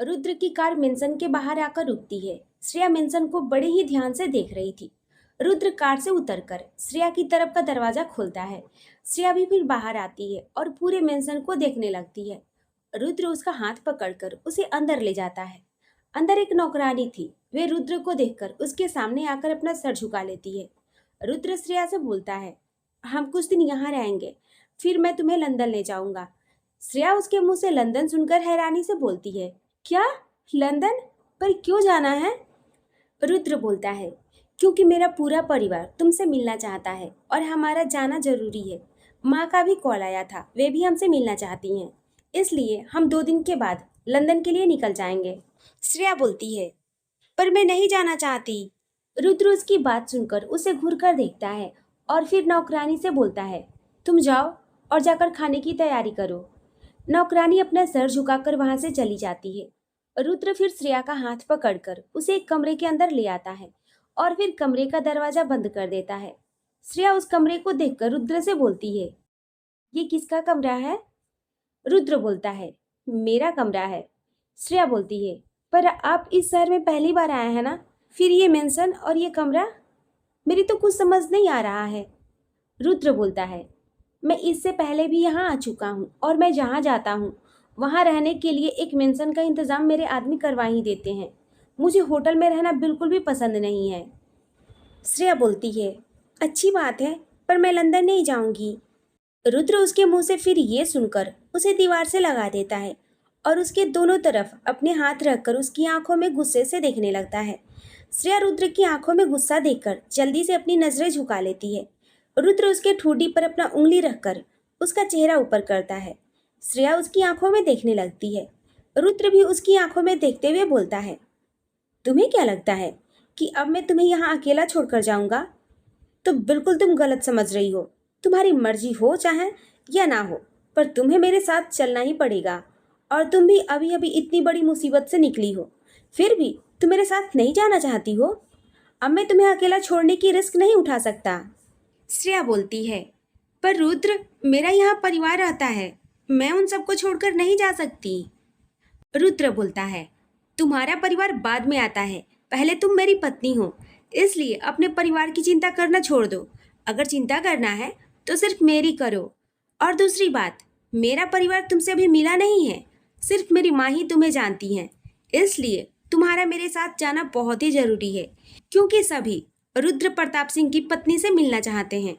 रुद्र की कार मिंसन के बाहर आकर रुकती है। श्रेया मिंसन को बड़े ही ध्यान से देख रही थी। रुद्र कार से उतरकर श्रेया की तरफ का दरवाजा खोलता है। श्रेया भी फिर बाहर आती है और पूरे मिंसन को देखने लगती है। रुद्र उसका हाथ पकड़कर उसे अंदर ले जाता है। अंदर एक नौकरानी थी। वे रुद्र को देखकर उसके सामने आकर अपना सर झुका लेती है। रुद्र श्रेया से बोलता है, हम कुछ दिन यहाँ रहेंगे, फिर मैं तुम्हें लंदन ले जाऊंगा। श्रेया उसके मुंह से लंदन सुनकर हैरानी से बोलती है, क्या? लंदन? पर क्यों जाना है? रुद्र बोलता है, क्योंकि मेरा पूरा परिवार तुमसे मिलना चाहता है और हमारा जाना जरूरी है। माँ का भी कॉल आया था, वे भी हमसे मिलना चाहती हैं। इसलिए हम 2 दिन के बाद लंदन के लिए निकल जाएंगे। श्रेया बोलती है, पर मैं नहीं जाना चाहती। रुद्र उसकी बात सुनकर उसे घूर कर देखता है और फिर नौकरानी से बोलता है, तुम जाओ और जाकर खाने की तैयारी करो। नौकरानी अपना सर झुकाकर वहां से चली जाती है। रुद्र फिर श्रेया का हाथ पकड़कर उसे एक कमरे के अंदर ले आता है और फिर कमरे का दरवाजा बंद कर देता है। श्रेया उस कमरे को देखकर रुद्र से बोलती है, ये किसका कमरा है? रुद्र बोलता है, मेरा कमरा है। श्रेया बोलती है, पर आप इस शहर में पहली बार आए हैं ना? फिर ये मेंशन और ये कमरा? मेरी तो कुछ समझ नहीं आ रहा है। रुद्र बोलता है, मैं इससे पहले भी यहाँ आ चुका हूँ और मैं जहाँ जाता हूँ वहाँ रहने के लिए एक मेंशन का इंतज़ाम मेरे आदमी करवा ही देते हैं। मुझे होटल में रहना बिल्कुल भी पसंद नहीं है। श्रेया बोलती है, अच्छी बात है, पर मैं लंदन नहीं जाऊंगी। रुद्र उसके मुंह से फिर ये सुनकर उसे दीवार से लगा देता है और उसके दोनों तरफ अपने हाथ रखकर उसकी आंखों में गुस्से से देखने लगता है। श्रेया रुद्र की आंखों में गुस्सा देखकर जल्दी से अपनी नजरें झुका लेती है। रुद्र उसके ठोड़ी पर अपना उंगली रखकर उसका चेहरा ऊपर करता है। श्रेया उसकी आंखों में देखने लगती है। रुद्र भी उसकी आंखों में देखते हुए बोलता है, तुम्हें क्या लगता है कि अब मैं तुम्हें यहाँ अकेला छोड़कर जाऊंगा? तो बिल्कुल तुम गलत समझ रही हो। तुम्हारी मर्जी हो चाहे या ना हो, पर तुम्हें मेरे साथ चलना ही पड़ेगा। और तुम भी अभी अभी इतनी बड़ी मुसीबत से निकली हो, फिर भी तुम मेरे साथ नहीं जाना चाहती हो? अब मैं तुम्हें अकेला छोड़ने की रिस्क नहीं उठा सकता। श्रेया बोलती है, पर रुद्र, मेरा यहाँ परिवार रहता है, मैं उन सबको छोड़कर नहीं जा सकती। रुद्र बोलता है, तुम्हारा परिवार बाद में आता है, पहले तुम मेरी पत्नी हो, इसलिए अपने परिवार की चिंता करना छोड़ दो। अगर चिंता करना है तो सिर्फ मेरी करो। और दूसरी बात, मेरा परिवार तुमसे अभी मिला नहीं है, सिर्फ मेरी माँ ही तुम्हें जानती हैं, इसलिए तुम्हारा मेरे साथ जाना बहुत ही जरूरी है, क्योंकि सभी रुद्र प्रताप सिंह की पत्नी से मिलना चाहते हैं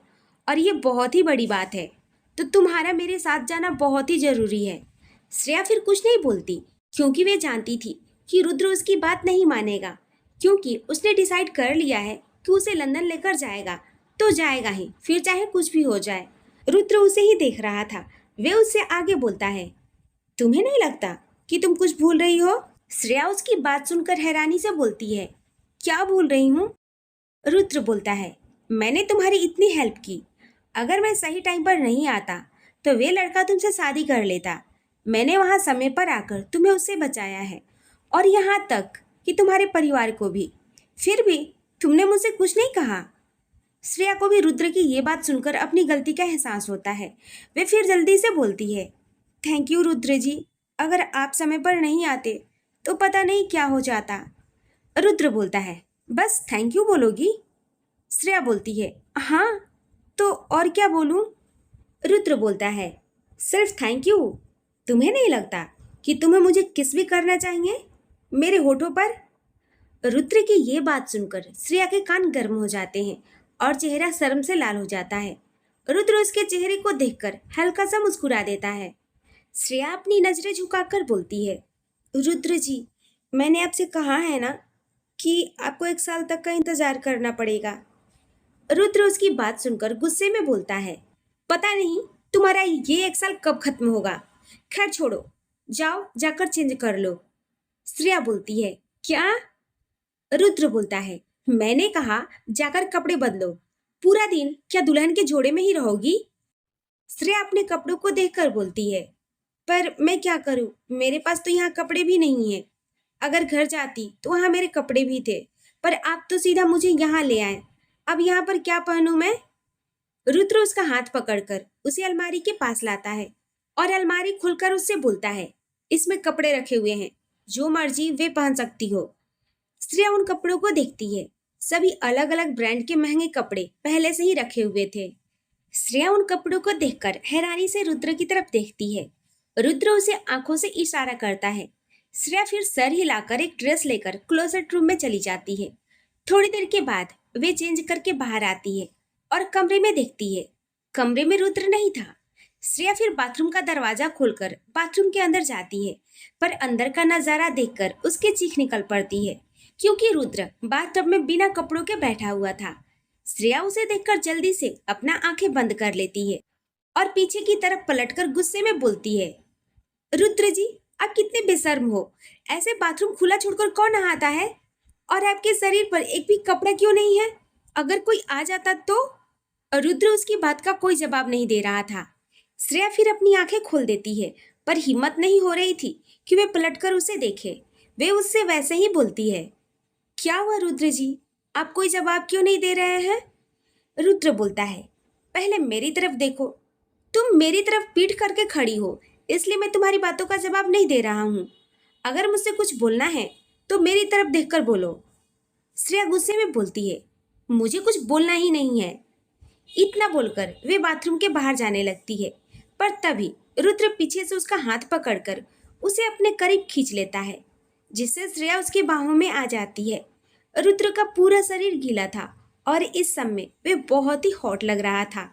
और ये बहुत ही बड़ी बात है, तो तुम्हारा मेरे साथ जाना बहुत ही जरूरी है। श्रेया फिर कुछ नहीं बोलती, क्योंकि वे जानती थी कि रुद्र उसकी बात नहीं मानेगा, क्योंकि उसने डिसाइड कर लिया है कि उसे लंदन लेकर जाएगा तो जाएगा ही, फिर चाहे कुछ भी हो जाए। रुद्र उसे ही देख रहा था। वे उससे आगे बोलता है, तुम्हें नहीं लगता कि तुम कुछ भूल रही हो? श्रेया उसकी बात सुनकर हैरानी से बोलती है, क्या भूल रही हूँ? रुद्र बोलता है, मैंने तुम्हारी इतनी हेल्प की, अगर मैं सही टाइम पर नहीं आता तो वे लड़का तुमसे शादी कर लेता। मैंने वहाँ समय पर आकर तुम्हें उससे बचाया है, और यहाँ तक कि तुम्हारे परिवार को भी, फिर भी तुमने मुझसे कुछ नहीं कहा। श्रेया को भी रुद्र की ये बात सुनकर अपनी गलती का एहसास होता है। वे फिर जल्दी से बोलती है, थैंक यू रुद्र जी, अगर आप समय पर नहीं आते तो पता नहीं क्या हो जाता। रुद्र बोलता है, बस थैंक यू बोलोगी? श्रेया बोलती है, हाँ, तो और क्या बोलूं? रुद्र बोलता है, सिर्फ थैंक यू? तुम्हें नहीं लगता कि तुम्हें मुझे किस भी करना चाहिए मेरे होठों पर? रुद्र की ये बात सुनकर श्रेया के कान गर्म हो जाते हैं और चेहरा शर्म से लाल हो जाता है। रुद्र उसके चेहरे को देखकर हल्का सा मुस्कुरा देता है। श्रेया अपनी नजरें झुकाकर बोलती है, रुद्र जी, मैंने आपसे कहा है ना कि आपको 1 साल तक का इंतजार करना पड़ेगा। रुद्र उसकी बात सुनकर गुस्से में बोलता है, पता नहीं तुम्हारा ये 1 साल कब खत्म होगा। खैर छोड़ो, जाओ जाकर चेंज कर लो। श्रेया बोलती है, क्या? रुद्र बोलता है, मैंने कहा जाकर कपड़े बदलो, पूरा दिन क्या दुल्हन के जोड़े में ही रहोगी? श्रेया अपने कपड़ों को देखकर बोलती है, पर मैं क्या करूं, मेरे पास तो यहाँ कपड़े भी नहीं है। अगर घर जाती तो वहाँ मेरे कपड़े भी थे, पर आप तो सीधा मुझे यहाँ ले आए, अब यहाँ पर क्या पहनूं मैं? रुद्र उसका हाथ पकड़कर उसे अलमारी के पास लाता है और अलमारी खुलकर उससे बोलता है, इसमें कपड़े रखे हुए हैं, जो मर्जी वे पहन सकती हो। श्रेया उन कपड़ों को देखती है। सभी अलग अलग ब्रांड के महंगे कपड़े पहले से ही रखे हुए थे। श्रेया उन कपड़ों को देखकर हैरानी से रुद्र की तरफ देखती है। रुद्र उसे आंखों से इशारा करता है। श्रेया फिर सर हिलाकर एक ड्रेस लेकर क्लोजेट रूम में चली जाती है। थोड़ी देर के बाद वे चेंज करके बाहर आती है और कमरे में देखती है। कमरे में रुद्र नहीं था। श्रेया फिर बाथरूम का दरवाजा खोलकर बाथरूम के अंदर जाती है, पर अंदर का नजारा देखकर उसके चीख निकल पड़ती है, क्योंकि रुद्र बाथटब में बिना कपड़ों के बैठा हुआ था। श्रेया उसे देखकर जल्दी से अपना आंखें बंद कर लेती है और पीछे की तरफ पलटकर गुस्से में बोलती है, रुद्र जी, आप कितने बेशर्म हो। ऐसे बाथरूम खुला छोड़कर कौन नहाता है? और आपके शरीर पर एक भी कपड़ा क्यों नहीं है? अगर कोई आ जाता तो? रुद्र उसकी बात का कोई जवाब नहीं दे रहा था। श्रेया फिर अपनी आंखें खोल देती है, पर हिम्मत नहीं हो रही थी कि वे पलटकर उसे देखे। वे उससे वैसे ही बोलती है, क्या हुआ रुद्र जी, आप कोई जवाब क्यों नहीं दे रहे हैं? रुद्र बोलता है, पहले मेरी तरफ देखो। तुम मेरी तरफ पीठ करके खड़ी हो, इसलिए मैं तुम्हारी बातों का जवाब नहीं दे रहा हूँ। अगर मुझसे कुछ बोलना है तो मेरी तरफ देखकर बोलो। श्रेया गुस्से में बोलती है, मुझे कुछ बोलना ही नहीं है। इतना बोलकर वे बाथरूम के बाहर जाने लगती है, पर तभी रुद्र पीछे से उसका हाथ पकड़कर उसे अपने करीब खींच लेता है, जिससे श्रेया उसकी बाहों में आ जाती है। रुद्र का पूरा शरीर गीला था और इस समय वे बहुत ही हॉट लग रहा था।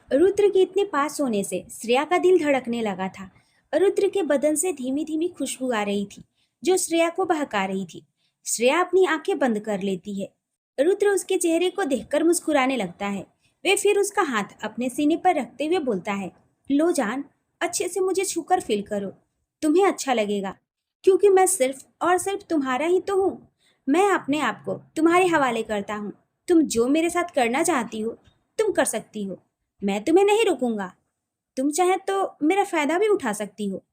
रुद्र के इतने पास होने से श्रेया का दिल धड़कने लगा था। रुद्र के बदन से धीमी धीमी खुशबू आ रही थी, जो श्रेया को बहका रही थी। श्रेया अपनी आंखें बंद कर लेती है। रुद्र उसके चेहरे को देखकर मुस्कुराने लगता है। वे फिर उसका हाथ अपने सीने पर रखते हुए बोलता है, लो जान, अच्छे से मुझे छूकर फील करो, तुम्हें अच्छा लगेगा, क्योंकि मैं सिर्फ और सिर्फ तुम्हारा ही तो हूँ। मैं अपने आप को तुम्हारे हवाले करता हूँ। तुम जो मेरे साथ करना चाहती हो तुम कर सकती हो, मैं तुम्हें नहीं रोकूंगा। तुम चाहे तो मेरा फायदा भी उठा सकती हो।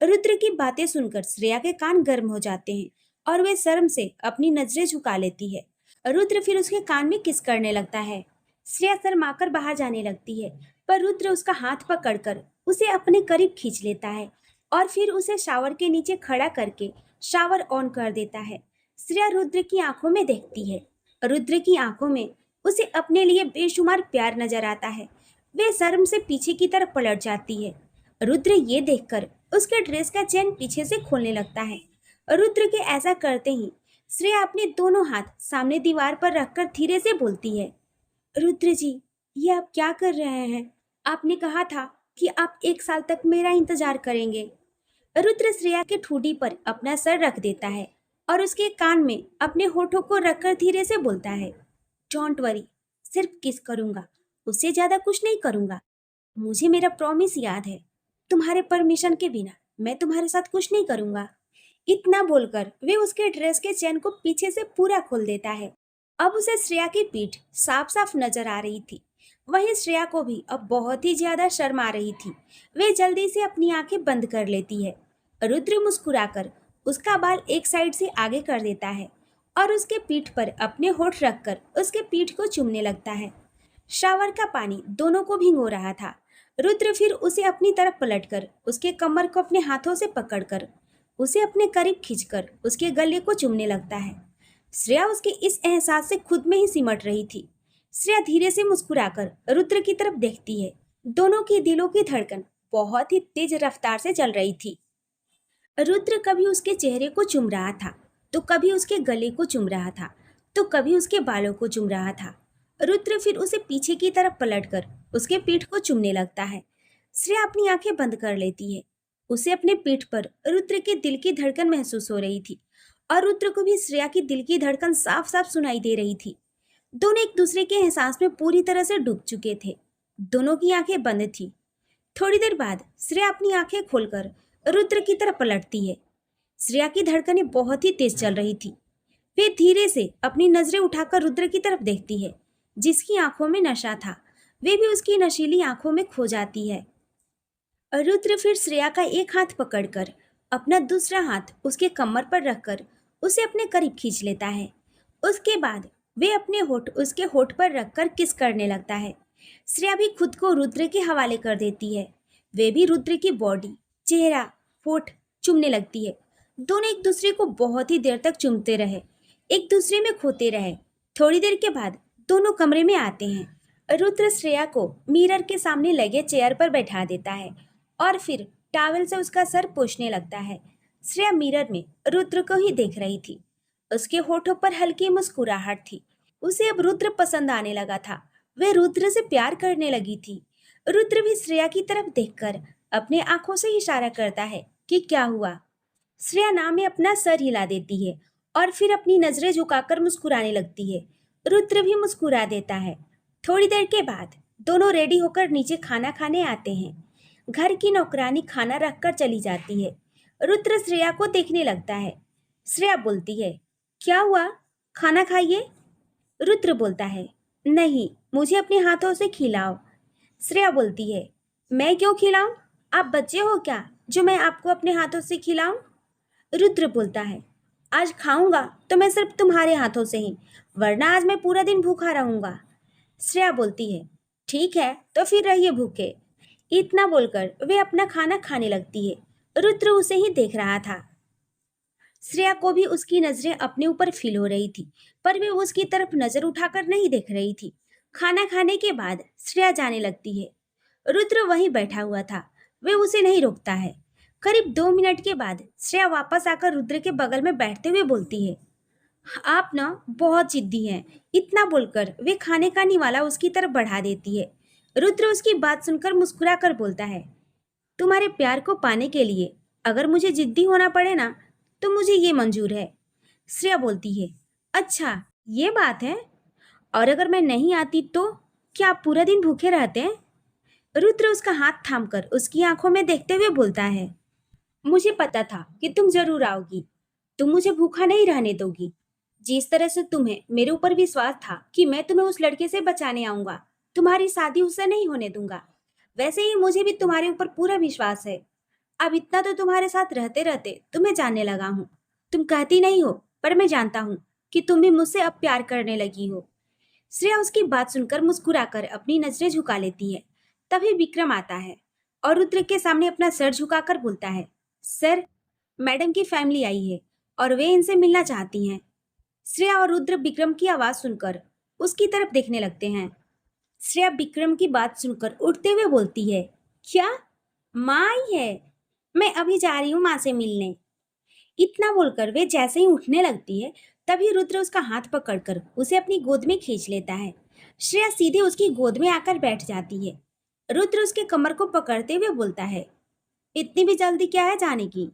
रुद्र की बातें सुनकर श्रेया के कान गर्म हो जाते हैं और वे शर्म से अपनी नजरें झुका लेती है। रुद्र फिर उसके कान में किस करने लगता है। श्रेया शर्माकर बाहर जाने लगती है, पर रुद्र उसका हाथ पकड़कर उसे अपने करीब खींच लेता है और फिर उसे शावर के नीचे खड़ा करके शावर ऑन कर देता है। श्रेया रुद्र की आंखों में देखती है। रुद्र की आंखों में उसे अपने लिए बेशुमार प्यार नजर आता है। वे शर्म से पीछे की तरफ पलट जाती है। रुद्र ये देखकर उसके ड्रेस का चेन पीछे से खोलने लगता है। रुद्र के ऐसा करते ही श्रेया अपने दोनों हाथ सामने दीवार पर रखकर धीरे से बोलती है, रुद्र जी, ये आप क्या कर रहे हैं? आपने कहा था कि आप 1 साल तक मेरा इंतजार करेंगे। रुद्र श्रेया के ठूडी पर अपना सर रख देता है और उसके कान में अपने होठों को रखकर धीरे से बोलता है, डोंट वरी, सिर्फ किस करूंगा, उससे ज्यादा कुछ नहीं करूंगा। मुझे मेरा प्रॉमिस याद है, तुम्हारे परमिशन के बिना मैं तुम्हारे साथ कुछ नहीं करूंगा। इतना बोलकर वे उसके ड्रेस के चेन को पीछे से पूरा खोल देता है। अब उसे श्रेया की पीठ साफ साफ नजर आ रही थी। वहीं श्रेया को भी अब बहुत ही ज्यादा शर्म आ रही थी। वे जल्दी से अपनी आंखें बंद कर लेती है। रुद्र मुस्कुराकर उसका बाल एक साइड से आगे कर देता है और उसके पीठ पर अपने होठ रखकर उसके पीठ को चूमने लगता है। शावर का पानी दोनों को भिगो रहा था। रुद्र फिर उसे अपनी तरफ पलटकर उसके कमर को अपने हाथों से पकड़कर उसे अपने करीब खींचकर उसके गले को चूमने लगता है। श्रेया उसके इस एहसास से खुद में ही सिमट रही थी। श्रेया धीरे से मुस्कुराकर रुद्र की तरफ देखती है। दोनों की दिलों की धड़कन बहुत ही तेज रफ्तार से चल रही थी। रुद्र कभी उसके चेहरे को चूम रहा था, तो कभी उसके गले को चूम रहा था, तो कभी उसके बालों को चूम रहा था। रुद्र फिर उसे पीछे की तरफ पलटकर उसके पीठ को चूमने लगता है। श्रेया अपनी आंखें बंद कर लेती है। उसे अपने पीठ पर रुद्र के दिल की धड़कन महसूस हो रही थी और रुद्र को भी श्रेया की दिल की धड़कन साफ साफ सुनाई दे रही थी। दोनों एक दूसरे के एहसास में पूरी तरह से डूब चुके थे। दोनों की आंखें बंद थी। थोड़ी देर बाद श्रेया अपनी आंखें खोलकर रुद्र की तरफ पलटती है। श्रेया की धड़कनें बहुत ही तेज चल रही थी। वे धीरे से अपनी नजरें उठाकर रुद्र की तरफ देखती है, जिसकी आंखों में नशा था। वे भी उसकी नशीली आंखों में खो जाती है। रुद्र फिर श्रेया का एक हाथ पकड़कर अपना दूसरा हाथ उसके कमर पर रखकर उसे अपने करीब खींच लेता है। उसके बाद वे अपने होठ उसके होठ पर रखकर किस करने लगता है। श्रेया भी खुद को रुद्र के हवाले कर देती है। वे भी रुद्र की बॉडी, चेहरा, होठ चूमने लगती है। दोनों एक दूसरे को बहुत ही देर तक चूमते रहे, एक दूसरे में खोते रहे। थोड़ी देर के बाद दोनों कमरे में आते हैं। रुद्र श्रेया को मिरर के सामने लगे चेयर पर बैठा देता है और फिर टॉवेल से उसका सर पोंछने लगता है। श्रेया मिरर में रुद्र को ही देख रही थी। उसके होठों पर हल्की मुस्कुराहट थी। उसे अब रुद्र पसंद आने लगा था। वह रुद्र से प्यार करने लगी थी। रुद्र भी श्रेया की तरफ देखकर अपने आंखों से इशारा करता है कि क्या हुआ। श्रेया नाम में अपना सर हिला देती है और फिर अपनी नजरें झुकाकर मुस्कुराने लगती है। रुद्र भी मुस्कुरा देता है। थोड़ी देर के बाद दोनों रेडी होकर नीचे खाना खाने आते हैं। घर की नौकरानी खाना रखकर चली जाती है। रुद्र श्रेया को देखने लगता है। श्रेया बोलती है, क्या हुआ, खाना खाइए। रुद्र बोलता है, नहीं, मुझे अपने हाथों से खिलाओ। श्रेया बोलती है, मैं क्यों खिलाऊं? आप बच्चे हो क्या जो मैं आपको अपने हाथों से खिलाऊं? रुद्र बोलता है, आज खाऊंगा तो मैं सिर्फ तुम्हारे हाथों से ही, वरना आज मैं पूरा दिन भूखा रहूंगा। श्रेया बोलती है, ठीक है तो फिर रहिए भूखे। इतना बोलकर वे अपना खाना खाने लगती है। रुद्र उसे ही देख रहा था। श्रेया को भी उसकी नजरें अपने ऊपर फील हो रही थी, पर वे उसकी तरफ नजर उठाकर नहीं देख रही थी। खाना खाने के बाद श्रेया जाने लगती है। रुद्र वहीं बैठा हुआ था। वे उसे नहीं रोकता है। करीब 2 मिनट के बाद श्रेया वापस आकर रुद्र के बगल में बैठते हुए बोलती है, आप ना बहुत जिद्दी हैं। इतना बोलकर वे खाने का निवाला उसकी तरफ बढ़ा देती है। रुद्र उसकी बात सुनकर मुस्कुरा कर बोलता है, तुम्हारे प्यार को पाने के लिए अगर मुझे जिद्दी होना पड़े ना तो मुझे ये मंजूर है। श्रेया बोलती है, अच्छा ये बात है, और अगर मैं नहीं आती तो क्या आप पूरा दिन भूखे रहते हैं? रुद्र उसका हाथ थामकर उसकी आंखों में देखते हुए बोलता है, मुझे पता था कि तुम जरूर आओगी। तुम मुझे भूखा नहीं रहने दोगी। जिस तरह से तुम्हें मेरे ऊपर विश्वास था कि मैं तुम्हें उस लड़के से बचाने आऊंगा, तुम्हारी शादी उससे नहीं होने दूंगा, वैसे ही मुझे भी तुम्हारे ऊपर पूरा विश्वास है। अब इतना तो तुम्हारे साथ रहते रहते तुम्हें जानने लगा हूँ। तुम कहती नहीं हो, पर मैं जानता हूँ कि तुम भी मुझसे अब प्यार करने लगी हो। श्रेया उसकी बात सुनकर मुस्कुराकर अपनी नजरें झुका लेती है। तभी विक्रम आता है और रुद्र के सामने अपना सर झुकाकर बोलता है, सर, मैडम की फैमिली आई है और वे इनसे मिलना चाहती हैं। श्रेया और रुद्र विक्रम की आवाज सुनकर उसकी तरफ देखने लगते हैं। श्रेया विक्रम की बात सुनकर उठते हुए बोलती है, क्या माँ आई है? मैं अभी जा रही हूँ माँ से मिलने। इतना बोलकर वे जैसे ही उठने लगती है, तभी रुद्र उसका हाथ पकड़कर उसे अपनी गोद में खींच लेता है। श्रेया सीधे उसकी गोद में आकर बैठ जाती है। रुद्र उसके कमर को पकड़ते हुए बोलता है, इतनी भी जल्दी क्या है जाने की?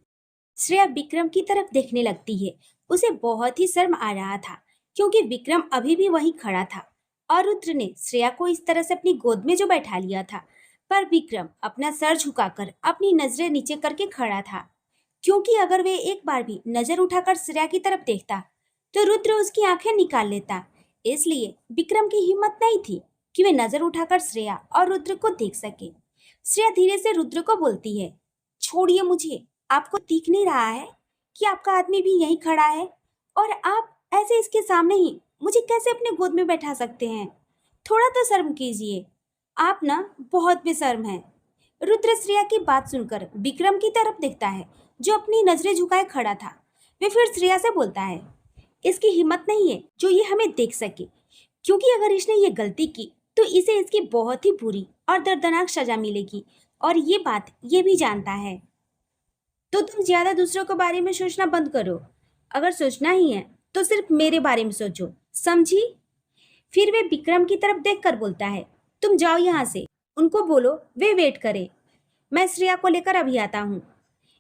श्रेया विक्रम की तरफ देखने लगती है। उसे बहुत ही शर्म आ रहा था क्योंकि विक्रम अभी भी वहीं खड़ा था और रुद्र ने श्रेया को इस तरह से अपनी गोद में जो बैठा लिया था। पर विक्रम अपना सर झुकाकर अपनी नजरें नीचे करके खड़ा था, क्योंकि अगर वे एक बार भी नजर उठाकर श्रेया की तरफ देखता तो रुद्र उसकी आंखें निकाल लेता। इसलिए विक्रम की हिम्मत नहीं थी कि वे नजर उठाकर श्रेया और रुद्र को देख सके। श्रेया धीरे से रुद्र को बोलती है, छोड़िए मुझे, आपको दिख नहीं रहा है कि आपका आदमी भी यहीं खड़ा है और आप ऐसे इसके सामने ही मुझे कैसे अपने गोद में बैठा सकते हैं? थोड़ा तो शर्म कीजिए, आप ना बहुत बेशर्म हैं। रुद्र श्रेया की बात सुनकर विक्रम की तरफ देखता है जो अपनी नजरें झुकाए खड़ा था। वे फिर श्रेया से बोलता है, इसकी हिम्मत नहीं है जो ये हमें देख सके, क्योंकि अगर इसने ये गलती की तो इसे इसकी बहुत ही बुरी और दर्दनाक सजा मिलेगी और ये बात ये भी जानता है। तो तुम ज्यादा दूसरों के बारे में सोचना बंद करो। अगर सोचना ही है तो सिर्फ मेरे बारे में सोचो, समझी? फिर वे विक्रम की तरफ देखकर बोलता है, तुम जाओ यहाँ से, उनको बोलो वे वेट करे, मैं श्रेया को लेकर अभी आता हूँ।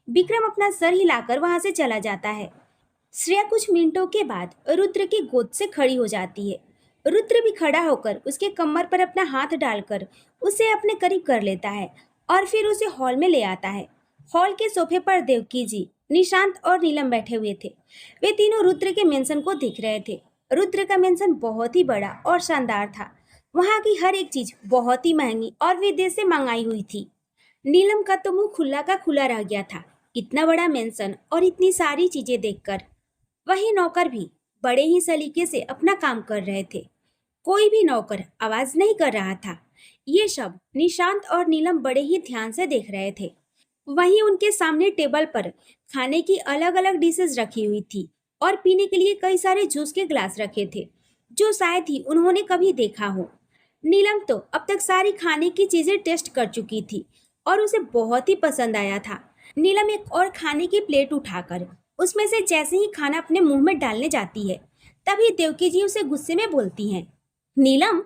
विक्रम अपना सर हिलाकर वहां से चला जाता है। श्रेया कुछ मिनटों के बाद रुद्र की गोद से खड़ी हो जाती है। रुद्र भी खड़ा होकर उसके कमर पर अपना हाथ डालकर उसे अपने करीब कर लेता है और फिर उसे हॉल में ले आता है। हॉल के सोफे पर देवकी जी, निशांत और नीलम बैठे हुए थे। वे तीनों रुद्र के मेंशन को देख रहे थे। रुद्र का मेंशन बहुत ही बड़ा और शानदार था। वहाँ की हर एक चीज बहुत ही महंगी और विदेश से मंगाई हुई थी। नीलम का तो मुंह खुला का खुला रह गया था, इतना बड़ा मेंशन और इतनी सारी चीजें देखकर। वही नौकर भी बड़े ही सलीके से अपना काम कर रहे थे। कोई भी नौकर आवाज नहीं कर रहा था। ये सब निशांत और नीलम बड़े ही ध्यान से देख रहे थे। वहीं उनके सामने टेबल पर खाने की अलग अलग डिशेस रखी हुई थी और पीने के लिए कई सारे जूस के ग्लास रखे थे, जो शायद ही उन्होंने कभी देखा हो। नीलम तो अब तक सारी खाने की चीजें टेस्ट कर चुकी थी और उसे बहुत ही पसंद आया था। नीलम एक और खाने की प्लेट उठाकर उसमें से जैसे ही खाना अपने मुंह में डालने जाती है, तभी देवकी जी उसे गुस्से में बोलती हैं, नीलम,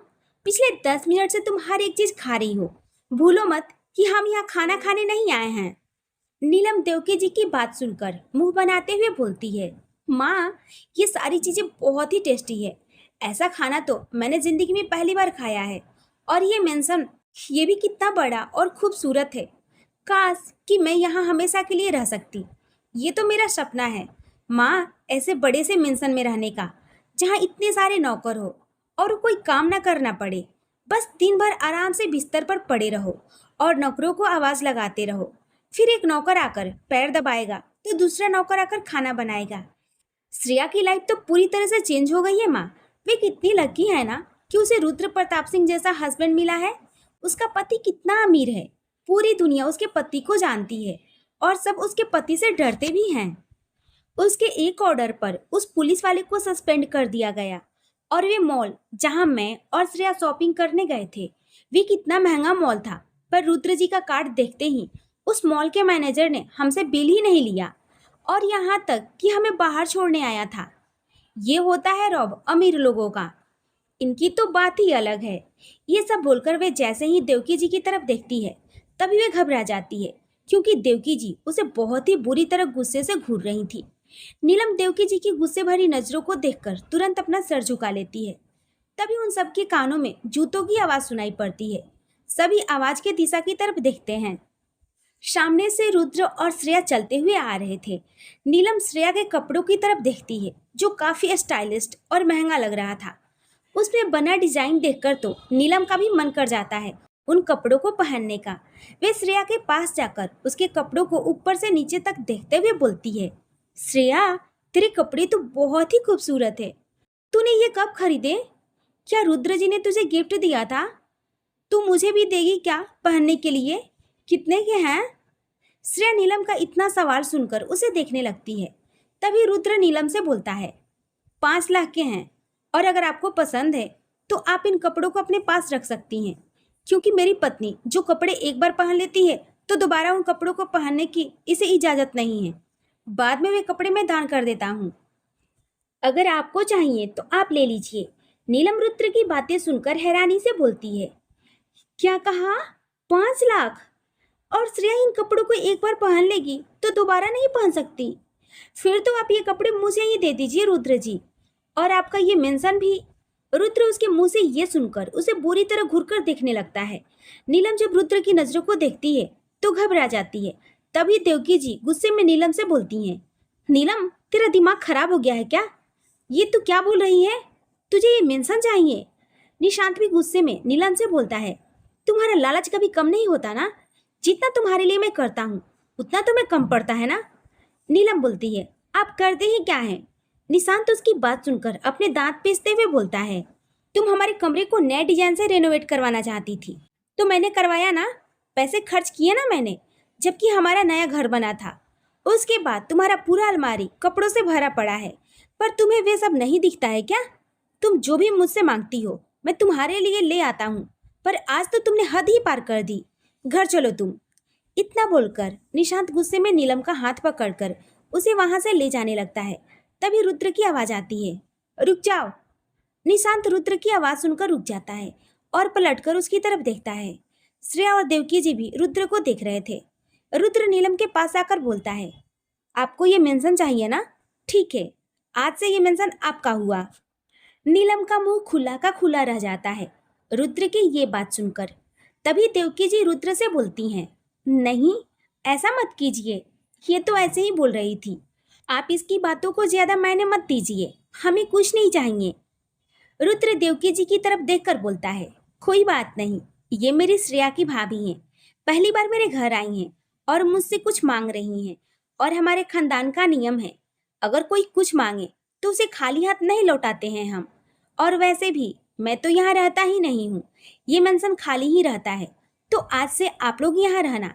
पिछले 10 मिनट से तुम हर एक चीज खा रही हो। भूलो मत कि हम यहाँ खाना खाने नहीं आए हैं। नीलम देवकी जी की बात सुनकर मुंह बनाते हुए बोलती है, माँ, ये सारी चीजें बहुत ही टेस्टी है। ऐसा खाना तो मैंने जिंदगी में पहली बार खाया है। और ये मेंशन, ये भी कितना बड़ा और खूबसूरत है। काश कि मैं यहाँ हमेशा के लिए रह सकती। ये तो मेरा सपना है माँ, ऐसे बड़े से मेंशन में रहने का, जहाँ इतने सारे नौकर हो और कोई काम ना करना पड़े। बस दिन भर आराम से बिस्तर पर पड़े रहो और नौकरों को आवाज लगाते रहो। फिर एक नौकर आकर पैर दबाएगा तो दूसरा नौकर आकर खाना बनाएगा। श्रेया की लाइफ तो पूरी तरह से चेंज हो गई है माँ। वे कितनी लकी है ना कि उसे रुद्र प्रताप सिंह जैसा हस्बैंड मिला है। उसका पति कितना अमीर है। पूरी दुनिया उसके पति को जानती है और सब उसके पति से डरते भी हैं। उसके एक ऑर्डर पर उस पुलिस वाले को सस्पेंड कर दिया गया और वे मॉल जहां मैं और श्रेया शॉपिंग करने गए थे, वे कितना महंगा मॉल था, पर रुद्र जी का कार्ड देखते ही उस मॉल के मैनेजर ने हमसे बिल ही नहीं लिया और यहाँ तक कि हमें बाहर छोड़ने आया था। ये होता है रॉब अमीर लोगों का। इनकी तो बात ही अलग है। ये सब बोलकर वे जैसे ही देवकी जी की तरफ देखती है, तभी वे घबरा जाती है, क्योंकि देवकी जी उसे बहुत ही बुरी तरह गुस्से से घूर रही थी। नीलम देवकी जी की गुस्से भरी नजरों को देखकर तुरंत अपना सर झुका लेती है। तभी उन सबके कानों में जूतों की आवाज सुनाई पड़ती है। सभी आवाज के दिशा की तरफ देखते हैं। सामने से रुद्र और श्रेया चलते हुए आ रहे थे। नीलम श्रेया के कपड़ों की तरफ देखती है, जो काफी स्टाइलिस्ट और महंगा लग रहा था। उसमें बना डिजाइन देखकर तो नीलम का भी मन कर जाता है उन कपड़ों को पहनने का। वे श्रेया के पास जाकर उसके कपड़ों को ऊपर से नीचे तक देखते हुए बोलती है, श्रेया, तेरे कपड़े तो बहुत ही खूबसूरत है। तूने ये कब खरीदे? क्या रुद्र जी ने तुझे गिफ्ट दिया था? तू मुझे भी देगी क्या पहनने के लिए? कितने के हैं? श्रेया नीलम का इतना सवाल सुनकर उसे देखने लगती है। तभी रुद्र नीलम से बोलता है, 5 लाख के हैं और अगर आपको पसंद है तो आप इन कपड़ों को अपने पास रख सकती हैं, क्योंकि मेरी पत्नी जो कपड़े एक बार पहन लेती है तो दोबारा उन कपड़ों को पहनने की इसे इजाजत नहीं है। बाद में वे कपड़े मैं दान कर देता हूँ। अगर आपको चाहिए तो आप ले लीजिए। नीलम रुद्र की बातें सुनकर हैरानी से बोलती है, क्या कहा? 5 लाख? और श्रेया इन कपड़ों को एक बार पहन लेगी तो दोबारा नहीं पहन सकती। फिर तो आप ये कपड़े मुझे ही दे दीजिए रुद्र जी, और आपका ये मेंशन भी। रुद्र उसके मुंह से ये सुनकर उसे बुरी तरह घूरकर देखने लगता है। नीलम जब रुद्र की नजरों को देखती है तो घबरा जाती है। तभी देवकी जी गुस्से में नीलम से बोलती हैं, नीलम, तेरा दिमाग खराब हो गया है क्या? ये तू क्या बोल रही है? तुझे ये मेंशन चाहिए? निशांत भी गुस्से में नीलम से बोलता है, तुम्हारा लालच कभी कम नहीं होता ना? जितना तुम्हारे लिए मैं करता हूँ उतना तुम्हें कम पड़ता है ना? नीलम बोलती है, आप करते ही क्या है? निशांत उसकी बात सुनकर अपने दांत पीसते हुए बोलता है, तुम हमारे कमरे को नए डिजाइन से रेनोवेट करवाना चाहती थी तो मैंने करवाया ना, पैसे खर्च किए ना मैंने, जबकि हमारा नया घर बना था। उसके बाद तुम्हारा पूरा अलमारी कपड़ों से भरा पड़ा है, पर तुम्हें वे सब नहीं दिखता है क्या? तुम जो भी मुझसे मांगती हो मैं तुम्हारे लिए ले आता हूँ, पर आज तो तुमने हद ही पार कर दी। घर चलो तुम। इतना बोलकर निशांत गुस्से में नीलम का हाथ पकड़कर उसे वहां से ले जाने लगता है। तभी रुद्र की आवाज आती है, रुक जाओ। निशांत रुद्र की आवाज सुनकर रुक जाता है और पलटकर उसकी तरफ देखता है। श्रेया और देवकी जी भी रुद्र को देख रहे थे। रुद्र नीलम के पास आकर बोलता है, आपको ये मेंशन चाहिए ना? ठीक है, आज से ये मेंशन आपका हुआ। नीलम का मुंह खुला का खुला रह जाता है रुद्र की ये बात सुनकर। तभी देवकी जी रुद्र से बोलती हैं, नहीं, ऐसा मत कीजिए, ये तो ऐसे ही बोल रही थी। आप इसकी बातों को ज्यादा मायने मत दीजिए, हमें कुछ नहीं चाहिए। रुद्र देवकी जी की तरफ देखकर बोलता है, कोई बात नहीं, ये मेरी श्रेया की भाभी हैं, पहली बार मेरे घर आई हैं और मुझसे कुछ मांग रही हैं, और हमारे खानदान का नियम है, अगर कोई कुछ मांगे तो उसे खाली हाथ नहीं लौटाते हैं हम। और वैसे भी मैं तो यहाँ रहता ही नहीं हूँ, ये मेंशन खाली ही रहता है, तो आज से आप लोग यहाँ रहना।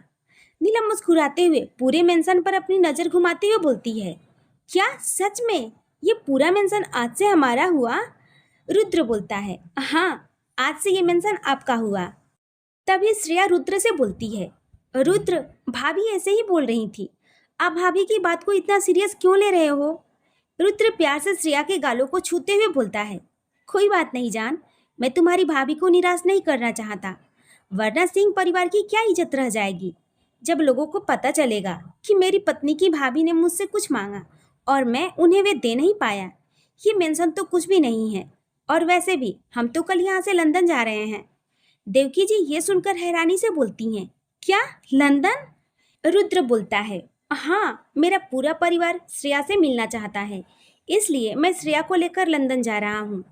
नीलम मुस्कुराते हुए पूरे मेंशन पर अपनी नजर घुमाते हुए बोलती है, क्या सच में ये पूरा मेंशन आज से हमारा हुआ? रुद्र बोलता है, हाँ, आज से ये मेंशन आपका हुआ। तभी श्रेया रुद्र से बोलती है, रुद्र, भाभी ऐसे ही बोल रही थी, आप भाभी की बात को इतना सीरियस क्यों ले रहे हो? रुद्र प्यार से श्रेया के गालों को छूते हुए बोलता है, कोई बात नहीं जान, मैं तुम्हारी भाभी को निराश नहीं करना चाहता, वरना सिंह परिवार की क्या इज्जत रह जाएगी। जब लोगों को पता चलेगा कि मेरी पत्नी की भाभी ने मुझसे कुछ मांगा और मैं उन्हें वे दे नहीं पाया, ये मेंशन तो कुछ भी नहीं है। और वैसे भी हम तो कल यहाँ से लंदन जा रहे हैं। देवकी जी ये सुनकर हैरानी से बोलती हैं, क्या लंदन? रुद्र बोलता है, हाँ, मेरा पूरा परिवार श्रेया से मिलना चाहता है, इसलिए मैं श्रेया को लेकर लंदन जा रहा हूँ।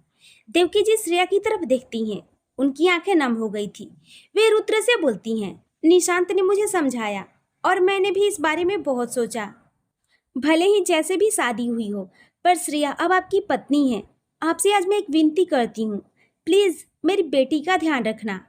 देवकी जी श्रेया की तरफ देखती हैं, उनकी आंखें नम हो गई थी। वे रुद्र से बोलती हैं, निशांत ने मुझे समझाया और मैंने भी इस बारे में बहुत सोचा। भले ही जैसे भी शादी हुई हो, पर श्रेया अब आपकी पत्नी है। आपसे आज मैं एक विनती करती हूँ, प्लीज मेरी बेटी का ध्यान रखना।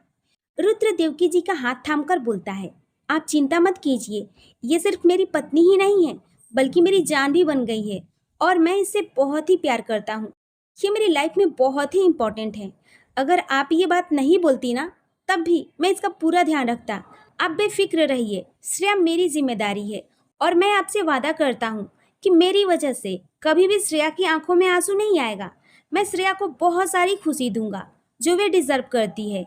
रुद्र देवकी जी का हाथ थामकर बोलता है, आप चिंता मत कीजिए, ये सिर्फ मेरी पत्नी ही नहीं है, बल्कि मेरी जान भी बन गई है और मैं इससे बहुत ही प्यार करता हूँ। ये मेरी लाइफ में बहुत ही इम्पोर्टेंट है। अगर आप ये बात नहीं बोलती ना, तब भी मैं इसका पूरा ध्यान रखता। आप बेफिक्र रहिए, श्रेया मेरी जिम्मेदारी है और मैं आपसे वादा करता हूँ कि मेरी वजह से कभी भी श्रेया की आंखों में आंसू नहीं आएगा। मैं श्रेया को बहुत सारी खुशी दूंगा जो वे डिजर्व करती है।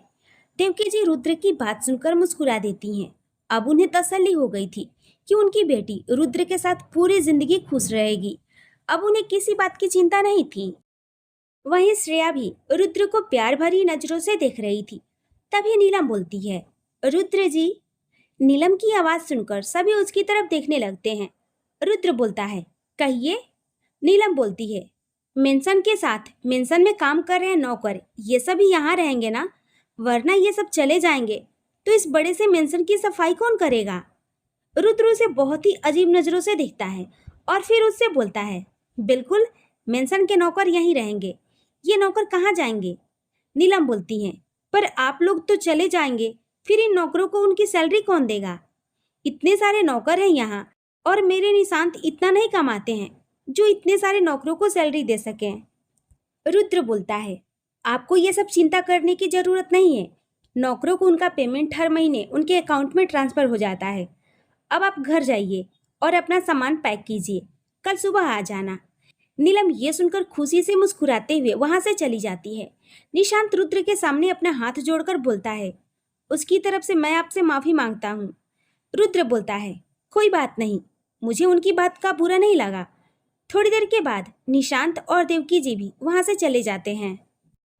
देवकी जी रुद्र की बात सुनकर मुस्कुरा देती हैं। अब उन्हें तसल्ली हो गई थी कि उनकी बेटी रुद्र के साथ पूरी जिंदगी खुश रहेगी। अब उन्हें किसी बात की चिंता नहीं थी। वहीं श्रेया भी रुद्र को प्यार भरी नजरों से देख रही थी। तभी नीलम बोलती है, रुद्र जी। नीलम की आवाज सुनकर सभी उसकी तरफ देखने लगते हैं। रुद्र बोलता है, कहिए। नीलम बोलती है, मेंशन के साथ मेंशन में काम कर रहे नौकर ये सभी यहाँ रहेंगे ना, वरना ये सब चले जाएंगे तो इस बड़े से मेंशन की सफाई कौन करेगा? रुद्र उसे बहुत ही अजीब नजरों से देखता है और फिर उससे बोलता है, बिल्कुल, मेंशन के नौकर यहीं रहेंगे। ये नौकर कहाँ जाएंगे? नीलम बोलती हैं, पर आप लोग तो चले जाएंगे, फिर इन नौकरों को उनकी सैलरी कौन देगा? इतने सारे नौकर हैं यहाँ और मेरे निशांत इतना नहीं कमाते हैं जो इतने सारे नौकरों को सैलरी दे सकें। रुद्र बोलता है, आपको ये सब चिंता करने की जरूरत नहीं है। नौकरों को उनका पेमेंट हर महीने उनके अकाउंट में ट्रांसफर हो जाता है। अब आप घर जाइए और अपना सामान पैक कीजिए, कल सुबह आ जाना। नीलम ये सुनकर खुशी से मुस्कुराते हुए वहां से चली जाती है। निशांत रुद्र के सामने अपना हाथ जोड़कर बोलता है, उसकी तरफ से मैं आपसे माफी मांगता हूँ। रुद्र बोलता है, कोई बात नहीं, मुझे उनकी बात का बुरा नहीं लगा। थोड़ी देर के बाद निशांत और देवकी जी भी वहां से चले जाते हैं।